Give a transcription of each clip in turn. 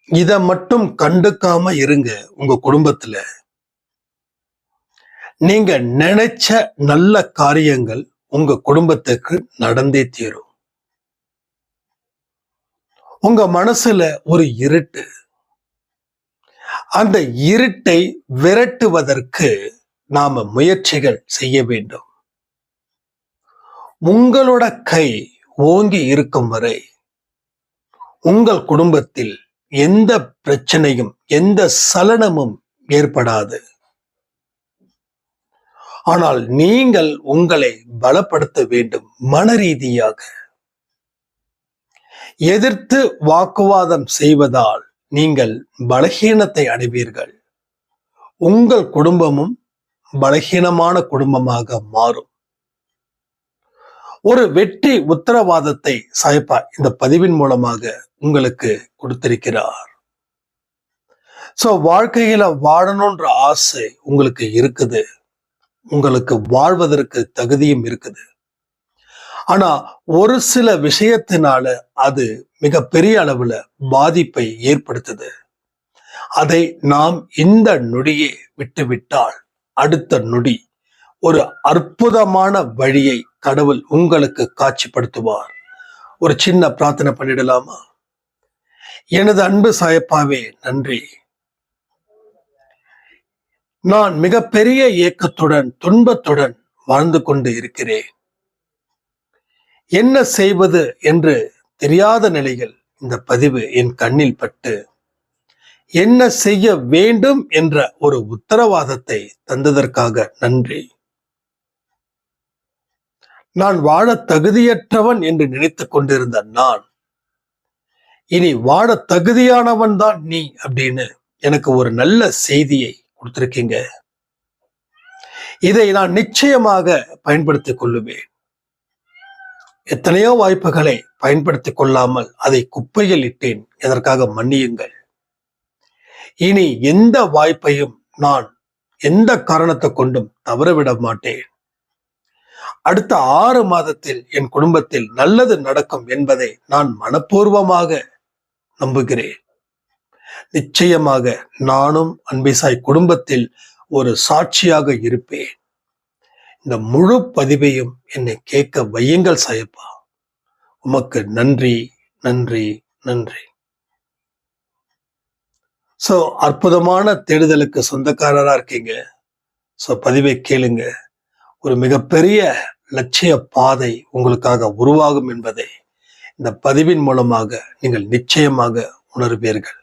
இத மட்டும் கண்டுக்காம இருங்க. உங்க குடும்பத்துல நீங்க நினைச்ச நல்ல காரியங்கள் உங்க குடும்பத்துக்கு நடந்தே தீரும். உங்க மனசுல ஒரு இருட்டு, அந்த இருட்டை விரட்டுவதற்கு நாம முயற்சிகள் செய்ய வேண்டும். உங்களோட கை ஓங்கி இருக்கும் வரை உங்கள் குடும்பத்தில் எந்த பிரச்சனையும் எந்த சலனமும் ஏற்படாது. ஆனால் நீங்கள் உங்களை பலப்படுத்த வேண்டும். மன ரீதியாக எதிர்த்து வாக்குவாதம் செய்வதால் நீங்கள் பலகீனத்தை அடைவீர்கள். உங்கள் குடும்பமும் பலகீனமான குடும்பமாக மாறும். ஒரு வெற்றி உத்தரவாதத்தை சாயப்பா இந்த பதிவின் மூலமாக உங்களுக்கு கொடுத்திருக்கிறார். சோ வாழ்க்கையில வாழணும்ன்ற ஆசை உங்களுக்கு இருக்குது, உங்களுக்கு வாழ்வதற்கு தகுதியும் இருக்குது. ஆனா ஒரு சில விஷயத்தினால அது மிக பெரிய அளவுல பாதிப்பை ஏற்படுத்துது. அதை நாம் இந்த நொடியே விட்டுவிட்டால் அடுத்த நொடி ஒரு அற்புதமான வழியை கடவுள் உங்களுக்கு காட்சிப்படுத்துவார். ஒரு சின்ன பிரார்த்தனை பண்ணிடலாமா? எனது அன்பு சாயப்பாவே நன்றி. நான் மிகப்பெரிய ஏக்கத்துடன் துன்பத்துடன் வாழ்ந்து கொண்டு இருக்கிறேன். என்ன செய்வது என்று தெரியாத நிலையில் இந்த பதிவு என் கண்ணில் பட்டு என்ன செய்ய வேண்டும் என்ற ஒரு உத்தரவாதத்தை தந்ததற்காக நன்றி. நான் வாழ தகுதியற்றவன் என்று நினைத்துக் கொண்டிருந்த நான் இனி வாழ தகுதியானவன் தான் நீ அப்படின்னு எனக்கு ஒரு நல்ல செய்தியை கொடுத்திருக்கீங்க. இதை நான் நிச்சயமாக பயன்படுத்திக் கொள்ளுவேன். எத்தனையோ வாய்ப்புகளை பயன்படுத்திக் கொள்ளாமல் அதை குப்பையில் இட்டேன். எதற்காக மன்னியுங்கள். இனி எந்த வாய்ப்பையும் நான் எந்த காரணத்தை கொண்டும் தவறவிட மாட்டேன். அடுத்த 6 மாதத்தில் என் குடும்பத்தில் நல்லது நடக்கும் என்பதை நான் மனப்பூர்வமாக நம்புகிறேன். நிச்சயமாக நானும் அன்பிசாய் குடும்பத்தில் ஒரு சாட்சியாக இருப்பேன். இந்த முழு பதிவையும் என்னை கேட்க வையுங்கள் சாயப்பா. உமக்கு நன்றி, நன்றி, நன்றி. சோ அற்புதமான தேடுதலுக்கு சொந்தக்காரரா இருக்கீங்க. சோ பதிவை கேளுங்க. ஒரு மிகப்பெரிய லட்சிய பாதை உங்களுக்காக உருவாகும் என்பதை இந்த பதிவின் மூலமாக நீங்கள் நிச்சயமாக உணர்வீர்கள்.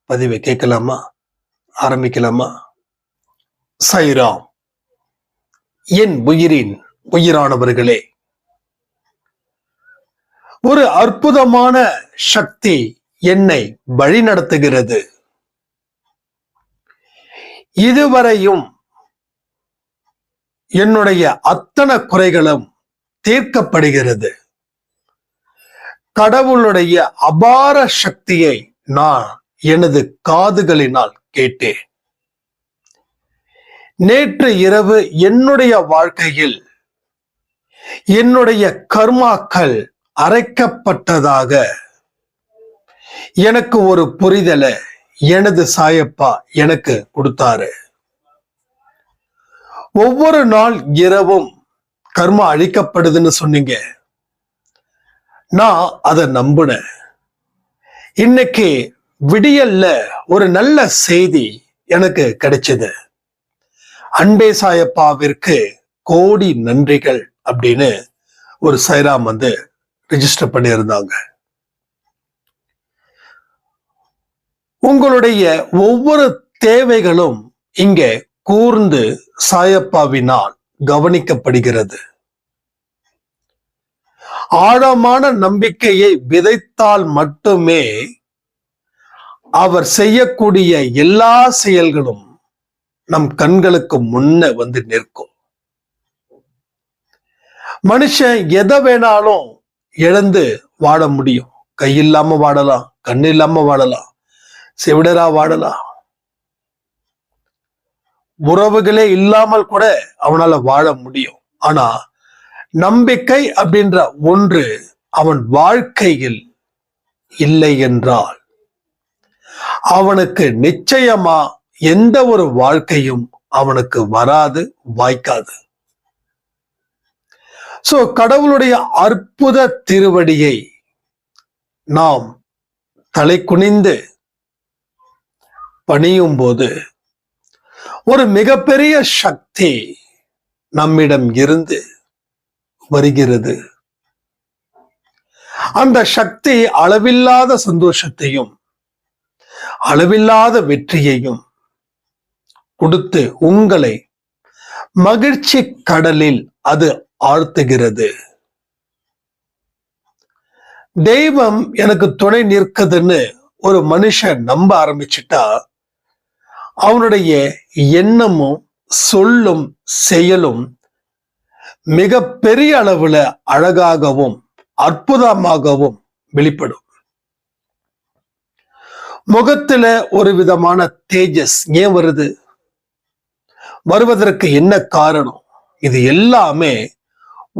பதிவை கேட்கலாமா? ஆரம்பிக்கலாமா? சாய்ராம். என் உயிரின் உயிரானவர்களே, ஒரு அற்புதமான சக்தி என்னை வழிநடத்துகிறது. இதுவரையும் என்னுடைய அத்தனை குறைகளும் தீர்க்கப்படுகிறது. கடவுளுடைய அபார சக்தியை நான் எனது காதுகளினால் கேட்டேன். நேற்று இரவு என்னுடைய வாழ்க்கையில் என்னுடைய கர்மாக்கள் அரைக்கப்பட்டதாக எனக்கு ஒரு புரிதலை எனது சாயப்பா எனக்கு கொடுத்தாரு. ஒவ்வொரு நாள் இரவும் கர்மா அழிக்கப்படுதுன்னு சொன்னீங்க. நான் அதை நம்பினேன். இன்னைக்கு விடியல்ல ஒரு நல்ல செய்தி எனக்கு கிடைச்சது. அன்பே சாயப்பாவிற்கு கோடி நன்றிகள் அப்படின்னு ஒரு சைராம் ரெஜிஸ்டர் பண்ணியிருந்தாங்க. உங்களுடைய ஒவ்வொரு தேவைகளும் இங்கே கூர்ந்து சாயப்பாவினால் கவனிக்கப்படுகிறது. ஆழமான நம்பிக்கையை விதைத்தால் மட்டுமே அவர் செய்யக்கூடிய எல்லா செயல்களும் நம் கண்களுக்கு முன்ன நிற்கும். மனுஷன் எதை வேணாலும் இழந்து வாழ முடியும். கையில்லாம வாழலாம், கண்ணு இல்லாம வாழலாம், செவிடரா வாழலாம், உறவுகளே இல்லாமல் கூட அவனால வாழ முடியும். ஆனா நம்பிக்கை அப்படின்ற ஒன்று அவன் வாழ்க்கையில் இல்லை என்றால் அவனுக்கு நிச்சயமா எந்த ஒரு வாழ்க்கையும் அவனுக்கு வராது, வாய்க்காது. சோ கடவுளுடைய அற்புத திருவடியை நாம் தலை குனிந்து பணியும் போது ஒரு மிகப்பெரிய சக்தி நம்மிடம் இருந்து வருகிறது. அந்த சக்தி அளவில்லாத சந்தோஷத்தையும் அளவில்லாத வெற்றியையும் கொடுத்து உங்களை மகிழ்ச்சி கடலில் அது ஆழ்த்துகிறது. தெய்வம் எனக்கு துணை நிற்குதுன்னு ஒரு மனுஷன் நம்ப ஆரம்பிச்சிட்டா அவனுடைய எண்ணமும் சொல்லும் செயலும் மிக பெரிய அளவுல அழகாகவும் அற்புதமாகவும் வெளிப்படும். முகத்துல ஒரு விதமான தேஜஸ் ஏன் வருது? வருவதற்கு என்ன காரணம்? இது எல்லாமே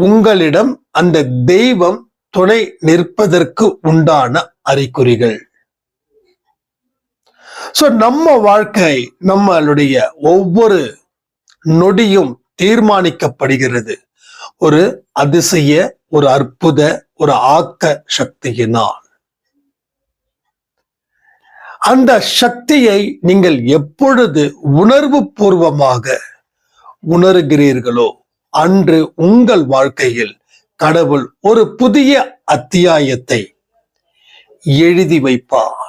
உங்களிடம் அந்த தெய்வம் துணை நிற்பதற்கு உண்டான அறிகுறிகள். சோ நம்ம வாழ்க்கை நம்மளுடைய ஒவ்வொரு நொடியும் தீர்மானிக்கப்படுகிறது ஒரு அதிசய, ஒரு அற்புத, ஒரு ஆக்க சக்தியினால். அந்த சக்தியை நீங்கள் எப்பொழுது உணர்வு பூர்வமாக உணர்கிறீர்களோ அன்று உங்கள் வாழ்க்கையில் கடவுள் ஒரு புதிய அத்தியாயத்தை எழுதி வைப்பார்.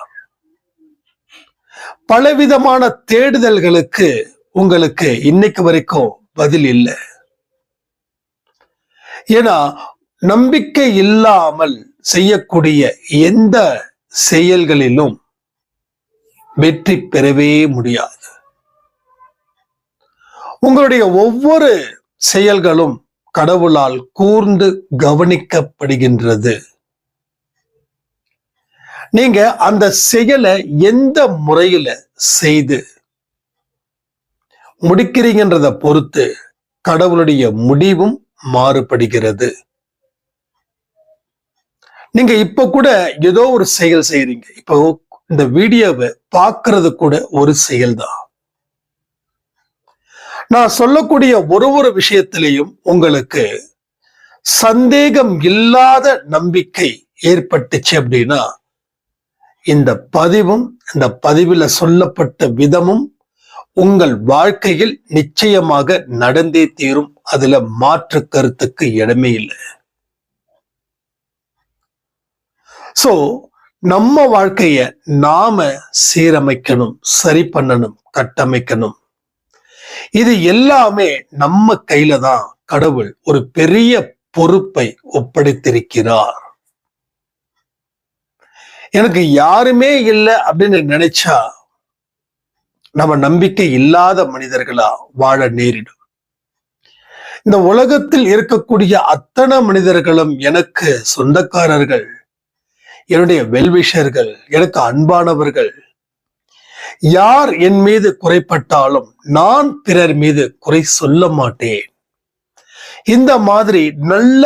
பலவிதமான தேடுதல்களுக்கு உங்களுக்கு இன்னைக்கு வரைக்கும் பதில் இல்லை. ஏன்னா நம்பிக்கை இல்லாமல் செய்யக்கூடிய எந்த செயல்களிலும் வெற்றி பெறவே முடியாது. உங்களுடைய ஒவ்வொரு செயல்களும் கடவுளால் கூர்ந்து கவனிக்கப்படுகின்றது. நீங்க அந்த செயலை எந்த முறையில செய்து முடிக்கிறீங்கன்றத பொறுத்து கடவுளுடைய முடிவும் மாறுபடுகிறது. நீங்க இப்ப கூட ஏதோ ஒரு செயல் செய்றீங்க. இப்போ இந்த வீடியோவை பார்க்கறது கூட ஒரு செயல்தான். நான் சொல்லக்கூடிய ஒரு விஷயத்திலையும் உங்களுக்கு சந்தேகம் இல்லாத நம்பிக்கை ஏற்பட்டுச்சு அப்படின்னா இந்த பதிவும் இந்த பதிவில் சொல்லப்பட்ட விதமும் உங்கள் வாழ்க்கையில் நிச்சயமாக நடந்தே தீரும். அதுல மாற்று கருத்துக்கு இடமே இல்லை. சோ நம்ம வாழ்க்கைய நாம சீரமைக்கணும், சரி பண்ணணும், கட்டமைக்கணும். இது எல்லாமே நம்ம கையில தான் கடவுள் ஒரு பெரிய பொறுப்பை ஒப்படைத்திருக்கிறார். எனக்கு யாருமே இல்லை அப்படின்னு நினைச்சா நம்ம நம்பிக்கை இல்லாத மனிதர்களா வாழ நேரிடும். இந்த உலகத்தில் இருக்கக்கூடிய அத்தனை மனிதர்களும் எனக்கு சொந்தக்காரர்கள், என்னுடைய வெல்விஷர்கள், எனக்கு அன்பானவர்கள். யார் என் மீது குறைப்பட்டாலும் நான் பிறர் மீது குறை சொல்ல மாட்டேன். இந்த மாதிரி நல்ல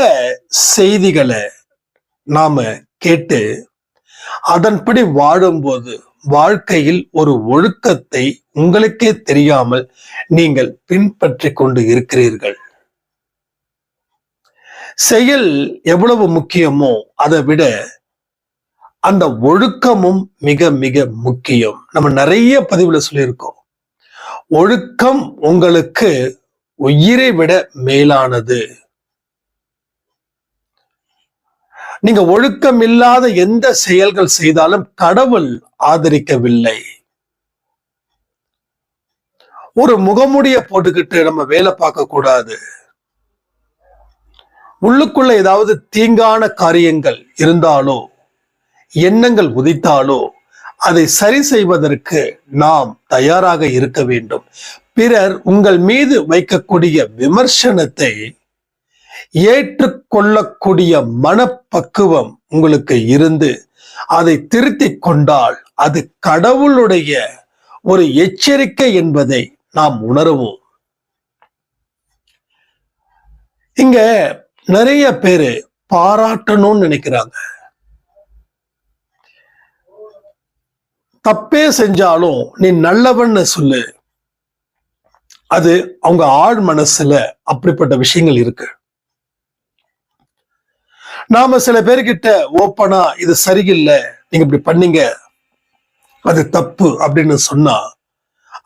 செய்திகளை நாம கேட்டு அதன்படி வாழும்போது வாழ்க்கையில் ஒரு ஒழுக்கத்தை உங்களுக்கே தெரியாமல் நீங்கள் பின்பற்றி கொண்டு இருக்கிறீர்கள். செயல் எவ்வளவு முக்கியமோ அதை விட அந்த ஒழுக்கமும் மிக மிக முக்கியம். நம்ம நிறைய பதிவுல சொல்லியிருக்கோம், ஒழுக்கம் உங்களுக்கு உயிரை விட மேலானது. நீங்க ஒழுக்கம் இல்லாத எந்த செயல்கள் செய்தாலும் கடவுள் ஆதரிக்கவில்லை. ஒரு முகமுடிய போட்டுக்கிட்டு நம்ம வேலை பார்க்க கூடாது. உள்ளுக்குள்ள ஏதாவது தீங்கான காரியங்கள் இருந்தாலோ எண்ணங்கள் உதித்தாலோ அதை சரி செய்வதற்கு நாம் தயாராக இருக்க வேண்டும். பிறர் உங்கள் மீது வைக்கக்கூடிய விமர்சனத்தை ஏற்றுக்கொள்ளக்கூடிய மனப்பக்குவம் உங்களுக்கு இருந்து அதை திருத்திக் கொண்டால் அது கடவுளுடைய ஒரு எச்சரிக்கை என்பதை நாம் உணருவோம். இங்க நிறைய பேரு பாராட்டணும்னு நினைக்கிறாங்க. தப்பே செஞ்சாலும் நீ நல்லவன்னு சொல்லு. அது அவங்க ஆழ் மனசுல அப்படிப்பட்ட விஷயங்கள் இருக்கு. நாம சில பேர்கிட்ட ஓப்பனா இது சரியில்லை, நீங்க இப்படி பண்ணீங்க, அது தப்பு அப்படின்னு சொன்னா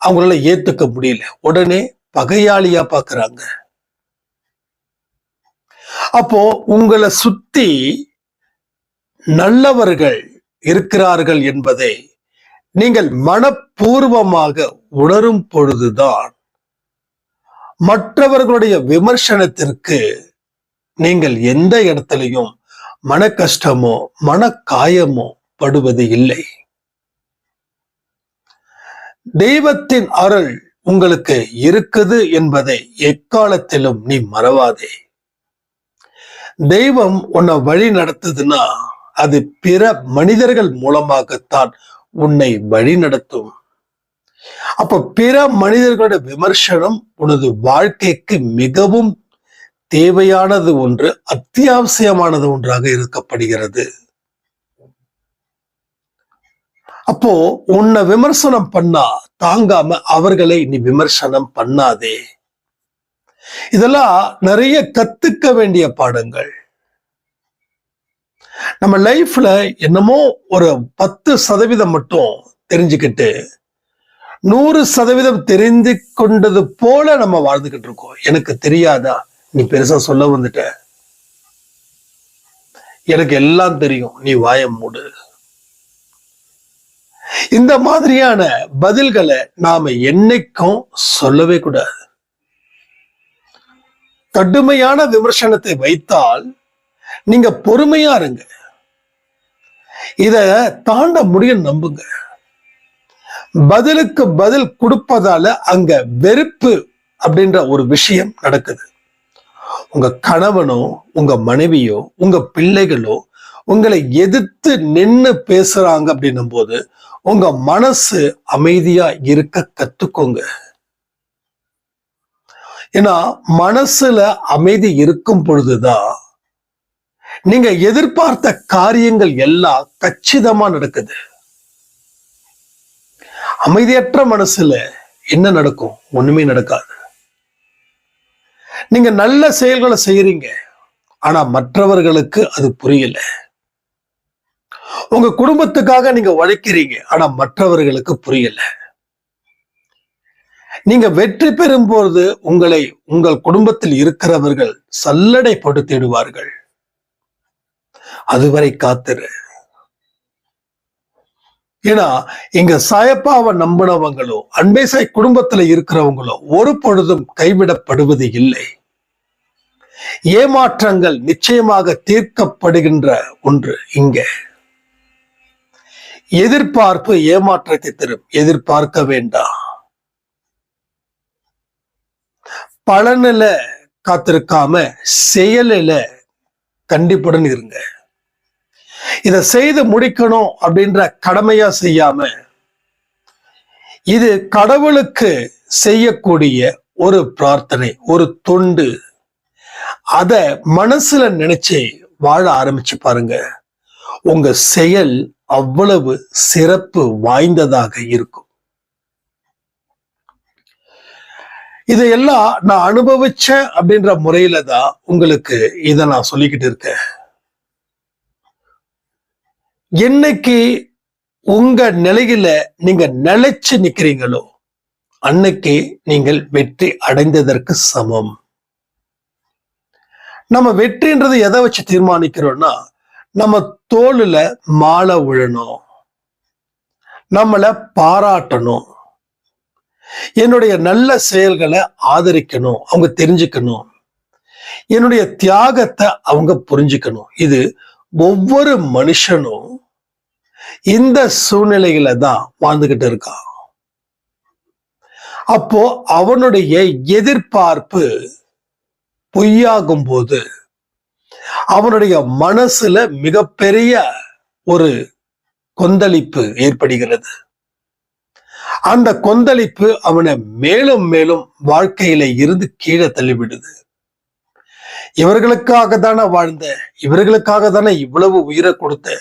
அவங்களால ஏத்துக்க முடியல. உடனே பகையாளியா பாக்குறாங்க. அப்போ உங்களை சுத்தி நல்லவர்கள் இருக்கிறார்கள் என்பதை நீங்கள் மனப்பூர்வமாக உணரும் பொழுதுதான் மற்றவர்களுடைய விமர்சனத்திற்கு நீங்கள் எந்த இடத்திலையும் மன கஷ்டமோ மன காயமோ படுவது இல்லை. தெய்வத்தின் அருள் உங்களுக்கு இருக்குது என்பதை எக்காலத்திலும் நீ மறவாதே. தெய்வம் உன்னை வழி நடத்துதுன்னா அது பிற மனிதர்கள் மூலமாகத்தான் உன்னை வழி நடத்தும். அப்ப பிற மனிதர்களுடைய விமர்சனம் உனது வாழ்க்கைக்கு மிகவும் தேவையானது ஒன்று, அத்தியாவசியமானது ஒன்றாக இருக்கப்படுகிறது. அப்போ உன்னை விமர்சனம் பண்ணா தாங்காம அவர்களை நீ விமர்சனம் பண்ணாதே. இதெல்லாம் நிறைய கத்துக்க வேண்டிய பாடங்கள். நம்ம லைஃப்ல என்னமோ ஒரு 10% மட்டும் தெரிஞ்சுக்கிட்டு 100% தெரிந்து கொண்டது போல நம்ம வாழ்ந்துகிட்டு இருக்கோம். எனக்கு தெரியாதா, நீ பெருசா சொல்ல வந்துட்ட, எனக்கு எல்லாம் தெரியும், நீ வாயை மூடு. இந்த மாதிரியான பதில்களை நாம என்னைக்கும் சொல்லவே கூடாது. கடுமையான விமர்சனத்தை வைத்தால் நீங்க பொறுமையா இருங்க. இத தாண்ட முடியும், நம்புங்க. பதிலுக்கு பதில் கொடுப்பதால அங்க வெறுப்பு அப்படின்ற ஒரு விஷயம் நடக்குது. உங்க கணவனோ உங்க மனைவியோ உங்க பிள்ளைகளோ உங்களை எதிர்த்து நின்னு பேசுறாங்க அப்படின்னும் போது உங்க மனசு அமைதியா இருக்க கத்துக்கோங்க. ஏன்னா மனசுல அமைதி இருக்கும் பொழுதுதான் நீங்க எதிர்பார்த்த காரியங்கள் எல்லாம் கச்சிதமா நடக்குது. அமைதியற்ற மனசுல என்ன நடக்கும்? ஒண்ணுமே நடக்காது. நீங்க நல்ல செயல்களை செய்யறீங்க, ஆனா மற்றவர்களுக்கு அது புரியல. உங்க குடும்பத்துக்காக நீங்க உழைக்கிறீங்க, ஆனா மற்றவர்களுக்கு புரியல. நீங்க வெற்றி பெறும் போது உங்களை உங்கள் குடும்பத்தில் இருக்கிறவர்கள் சல்லடைப்படுத்திடுவார்கள். அதுவரை காத்திரு. ஏன்னா இங்க சாயப்பாவை நம்பினவங்களோ அன்பேசாய் குடும்பத்துல இருக்கிறவங்களோ ஒரு பொழுதும் கைவிடப்படுவது இல்லை. ஏமாற்றங்கள் நிச்சயமாக தீர்க்கப்படுகின்ற ஒன்று. இங்க எதிர்பார்ப்பு ஏமாற்றத்தை தரும். எதிர்பார்க்க வேண்டாம். பலனில காத்திருக்காம செயலில கண்டிப்புடன் இருங்க. இதை செய்து முடிக்கணும் அப்படின்ற கடமையா செய்யாம இது கடவுளுக்கு செய்யக்கூடிய ஒரு பிரார்த்தனை, ஒரு தொண்டு. அத மனசுல நினைச்சு வாழ ஆரம்பிச்சு பாருங்க. உங்க செயல் அவ்வளவு சிறப்பு வாய்ந்ததாக இருக்கும். இதையெல்லாம் நான் அனுபவிச்சேன் அப்படின்ற முறையில தான் உங்களுக்கு இதை நான் சொல்லிக்கிட்டு இருக்கேன். என்னைக்கு உங்க நிலையில நீங்க நிலைச்சு நிக்கிறீங்களோ அன்னைக்கு நீங்கள் வெற்றி அடைந்ததற்கு சமம். நம்ம வெற்றின்றது எதை வச்சு தீர்மானிக்கிறோம்னா, நம்ம தோளுல மாலை விழணும், நம்மளை பாராட்டணும், என்னுடைய நல்ல செயல்களை ஆதரிக்கணும், அவங்க தெரிஞ்சுக்கணும், என்னுடைய தியாகத்தை அவங்க புரிஞ்சுக்கணும். இது ஒவ்வொரு மனுஷனும் இந்த சூழ்நிலையில தான் வாழ்ந்துகிட்டு இருக்கான். அப்போ அவனுடைய எதிர்பார்ப்பு பொய்யாகும் போது அவனுடைய மனசுல மிகப்பெரிய ஒரு கொந்தளிப்பு ஏற்படுகிறது. அந்த கொந்தளிப்பு அவனை மேலும் மேலும் வாழ்க்கையில இருந்து கீழே தள்ளிவிடுது. இவர்களுக்காக தானே வாழ்ந்த, இவர்களுக்காக தானே இவ்வளவு உயிரை கொடுத்த,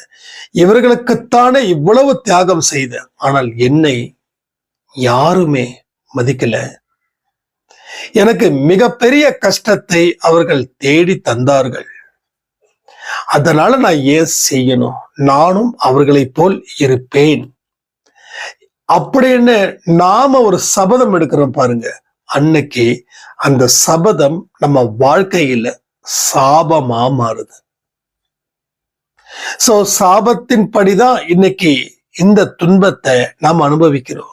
இவர்களுக்குத்தானே இவ்வளவு தியாகம் செய்த, ஆனால் என்னை யாருமே மதிக்கல. எனக்கு மிகப்பெரிய கஷ்டத்தை அவர்கள் தேடி தந்தார்கள். அதனால நான் ஏன் செய்யணும்? நானும் அவர்களைப் போல் இருப்பேன் அப்படின்னு நாம ஒரு சபதம் எடுக்கிறோம் பாருங்க. அன்னைக்கு அந்த சபதம் நம்ம வாழ்க்கையில சாபமா மாறுது. சோ சாபத்தின் படிதான் இன்னைக்கு இந்த துன்பத்தை நாம் அனுபவிக்கிறோம்.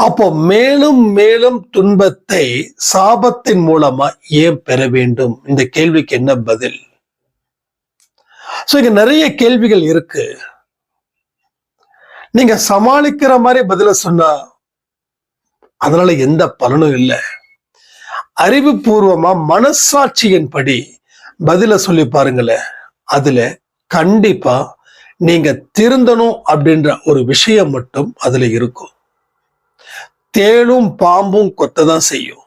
அப்போ மேலும் மேலும் துன்பத்தை சாபத்தின் மூலமா ஏன் பெற வேண்டும்? இந்த கேள்விக்கு என்ன பதில்? சோ இங்க நிறைய கேள்விகள் இருக்கு. நீங்க சமாளிக்கிற மாதிரி பதில சொன்னா அதனால எந்த பலனும் இல்லை. அறிவுபூர்வமா மனசாட்சியின் படி பதில சொல்லி பாருங்களேன். அதுல கண்டிப்பா நீங்க திருந்தணும் அப்படின்ற ஒரு விஷயம் மட்டும் அதுல இருக்கும். தேளும் பாம்பும் கொத்ததான் செய்யும்.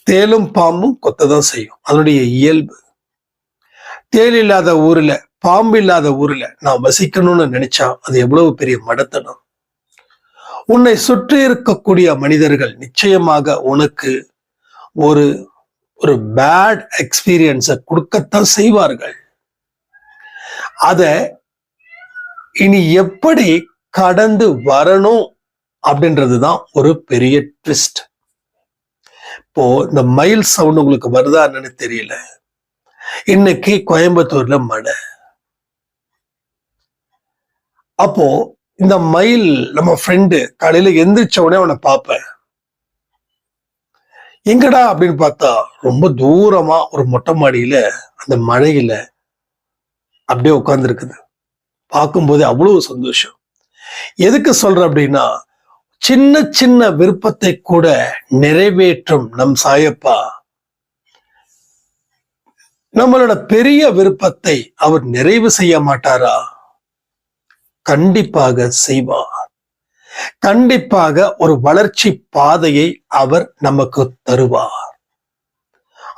தேளும் பாம்பும் கொத்ததான் செய்யும். அதனுடைய இயல்பு. தேள் இல்லாத ஊர்ல, பாம்பு இல்லாத ஊர்ல நான் வசிக்கணும்னு நினைச்சா அது எவ்வளவு பெரிய மடத்தனம். உன்னை சுற்றி இருக்கக்கூடிய மனிதர்கள் நிச்சயமாக உனக்கு ஒரு ஒரு பேட் எக்ஸ்பீரியன்ஸை கொடுக்கத்தான் செய்வார்கள். அத இனி எப்படி கடந்து வரணும் அப்படின்றதுதான் ஒரு பெரிய ட்விஸ்ட். இப்போ இந்த மயில் சவுண்ட் உங்களுக்கு வருதான்னு தெரியல. இன்னைக்கு கோயம்புத்தூர்ல மழை. அப்போ இந்த மயில் நம்ம ஃப்ரெண்டு காலையில எந்திரிச்ச உடனே அவனை பார்ப்பேன். எங்கடா அப்படின்னு பார்த்தா ரொம்ப தூரமா ஒரு மொட்டை மாடியில அந்த மழையில அப்படியே உட்கார்ந்து இருக்குது. பார்க்கும்போது அவ்வளவு சந்தோஷம். எதுக்கு சொல்ற அப்படின்னா, சின்ன சின்ன விருப்பத்தை கூட நிறைவேற்றும் நம் சாயப்பா நம்மளோட பெரிய விருப்பத்தை அவர் நிறைவு செய்ய மாட்டாரா? கண்டிப்பாக செய்வார். கண்டிப்பாக ஒரு வளர்ச்சி பாதையை அவர் நமக்கு தருவார்.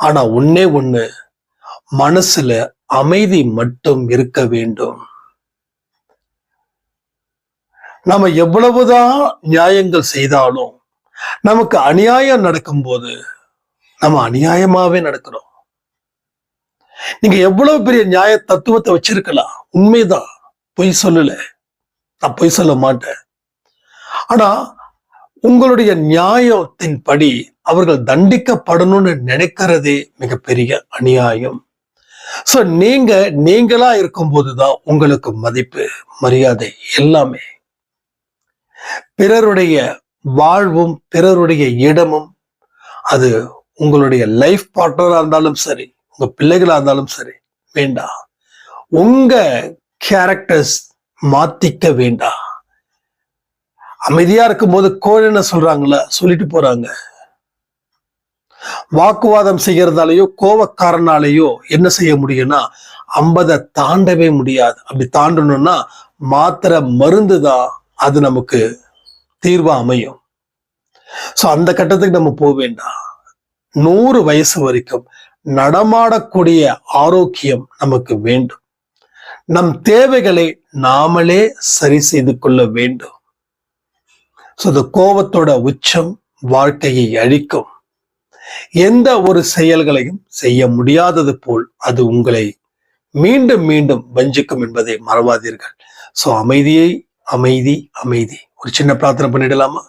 ஆனா ஒண்ணே ஒண்ணு, மனசுல அமைதி மட்டும் இருக்க வேண்டும். நம்ம எவ்வளவுதான் நியாயங்கள் செய்தாலும் நமக்கு அநியாயம் நடக்கும்போது நம்ம அநியாயமாவே நடக்கிறோம். நீங்க எவ்வளவு பெரிய நியாய தத்துவத்தை வச்சிருக்கலாம், உண்மைதான், பொய் சொல்லல, நான் பொய் சொல்ல மாட்டேன். ஆனா உங்களுடைய நியாயத்தின் படி அவர்கள் தண்டிக்கப்படணும்னு நினைக்கிறதே மிகப்பெரிய அநியாயம். சோ நீங்களா இருக்கும் போதுதான் உங்களுக்கு மதிப்பு, மரியாதை எல்லாமே. பிறருடைய வாழ்வும் பிறருடைய இடமும், அது உங்களுடைய லைஃப் பார்ட்னரா இருந்தாலும் சரி, உங்க பிள்ளைகளா இருந்தாலும் சரி, வேண்டாம். உங்க கேரக்டர்ஸ் மாத்திக்க வேண்டாம். அமைதியா இருக்கும்போது கோழின்னு சொல்றாங்களா, சொல்லிட்டு போறாங்க. வாக்குவாதம் செய்யறதாலேயோ கோவக்காரனாலேயோ என்ன செய்ய முடியும்னா 50 தாண்டவே முடியாது. அப்படி தாண்டணும்னா மாத்திரை மருந்து தான் அது நமக்கு தீர்வா அமையும். சோ அந்த கட்டத்துக்கு நம்ம போக வேண்டாம். 100 வயசு வரைக்கும் நடமாடக்கூடிய ஆரோக்கியம் நமக்கு வேண்டும். நம் தேவைகளை நாமளே சரி செய்து கொள்ள வேண்டும். சோ இந்த கோபத்தோட உச்சம் வாழ்க்கையை அழிக்கும். எந்த ஒரு செயல்களையும் செய்ய முடியாதது போல் அது உங்களை மீண்டும் மீண்டும் வஞ்சிக்கும் என்பதை மறவாதீர்கள். சோ அமைதியை, அமைதி, அமைதி. ஒரு சின்ன பிரார்த்தனை பண்ணிடலாமா?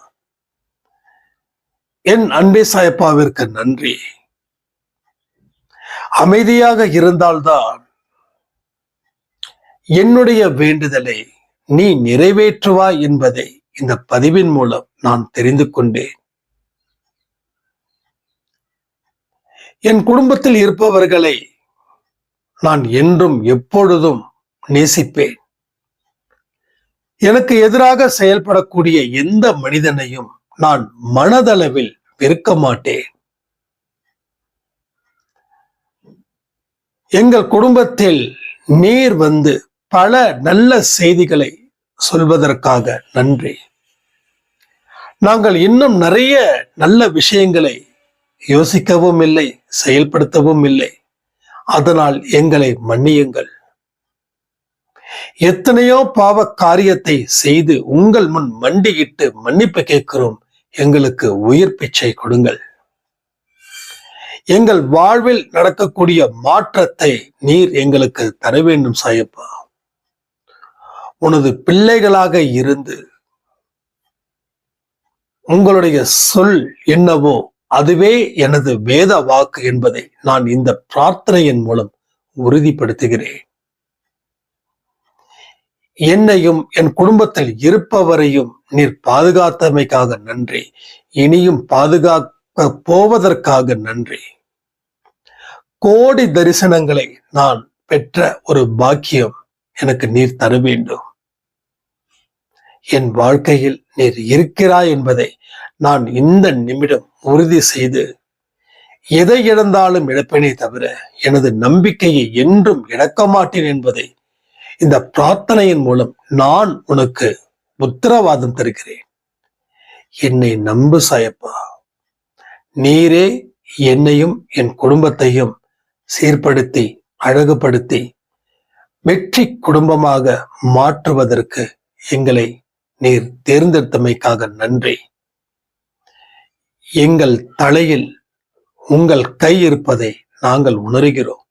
என் அன்பே சாயப்பாவிற்கு நன்றி. அமைதியாக இருந்தால்தான் என்னுடைய வேண்டுதலை நீ நிறைவேற்றுவாய் என்பதை இந்த பதிவின் மூலம் நான் தெரிந்து கொண்டேன். என் குடும்பத்தில் இருப்பவர்களை நான் என்றும் எப்பொழுதும் நேசிப்பேன். எனக்கு எதிராக செயல்படக்கூடிய எந்த மனிதனையும் நான் மனதளவில் வெறுக்க மாட்டேன். எங்கள் குடும்பத்தில் நீர் வந்து பல நல்ல செய்திகளை சொல்வதற்காக நன்றி. நாங்கள் இன்னும் நிறைய நல்ல விஷயங்களை யோசிக்கவும் இல்லை, செயல்படுத்தவும் இல்லை. அதனால் எங்களை மன்னியுங்கள். எத்தனையோ பாவ காரியத்தை செய்து உங்கள் முன் மண்டியிட்டு மன்னிப்பு கேட்கிறோம். எங்களுக்கு உயிர் பிச்சை கொடுங்கள். எங்கள் வாழ்வில் நடக்கக்கூடிய மாற்றத்தை நீர் எங்களுக்கு தர வேண்டும் சாயப்பா. உனது பிள்ளைகளாக இருந்து உங்களுடைய சொல் என்னவோ அதுவே எனது வேத வாக்கு என்பதை நான் இந்த பிரார்த்தனையின் மூலம் உறுதிப்படுத்துகிறேன். என்னையும் என் குடும்பத்தில் இருப்பவரையும் நீர் பாதுகாத்தமைக்காக நன்றி. இனியும் பாதுகாக்க போவதற்காக நன்றி. கோடி தரிசனங்களை நான் பெற்ற ஒரு பாக்கியம் எனக்கு நீர் தர வேண்டும். என் வாழ்க்கையில் நீர் இருக்கிறாய் என்பதை நான் இந்த நிமிடம் உறுதி செய்து, எதை இழந்தாலும் இழப்பேனே தவிர எனது நம்பிக்கையை என்றும் இழக்க மாட்டேன் என்பதை இந்த பிரார்த்தனையின் மூலம் நான் உனக்கு உத்தரவாதம் தருகிறேன். என்னை நம்பு சாயப்பா. நீரே என்னையும் என் குடும்பத்தையும் சீர்படுத்தி அழகுபடுத்தி வெற்றி குடும்பமாக மாற்றுவதற்கு எங்களை நீர் தேர்ந்தெடுத்தமைக்காக நன்றி. எங்கள் தலையில் உங்கள் கை இருப்பதை நாங்கள் உணர்கிறோம்.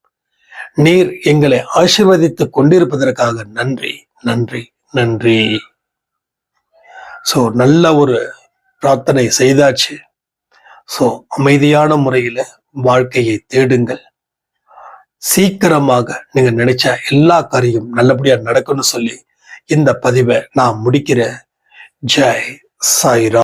நீர் எங்களை ஆசீர்வதித்துக் கொண்டிருப்பதற்காக நன்றி, நன்றி, நன்றி. நல்ல ஒரு பிரார்த்தனை செய்தாச்சு. அமைதியான முறையில வாழ்க்கையை தேடுங்கள். சீக்கிரமாக நீங்க நினைச்ச எல்லா காரியம் நல்லபடியா நடக்கும்னு சொல்லி இந்த பதிவை நான் முடிக்கிறேன். ஜெய் சாய்ராம்.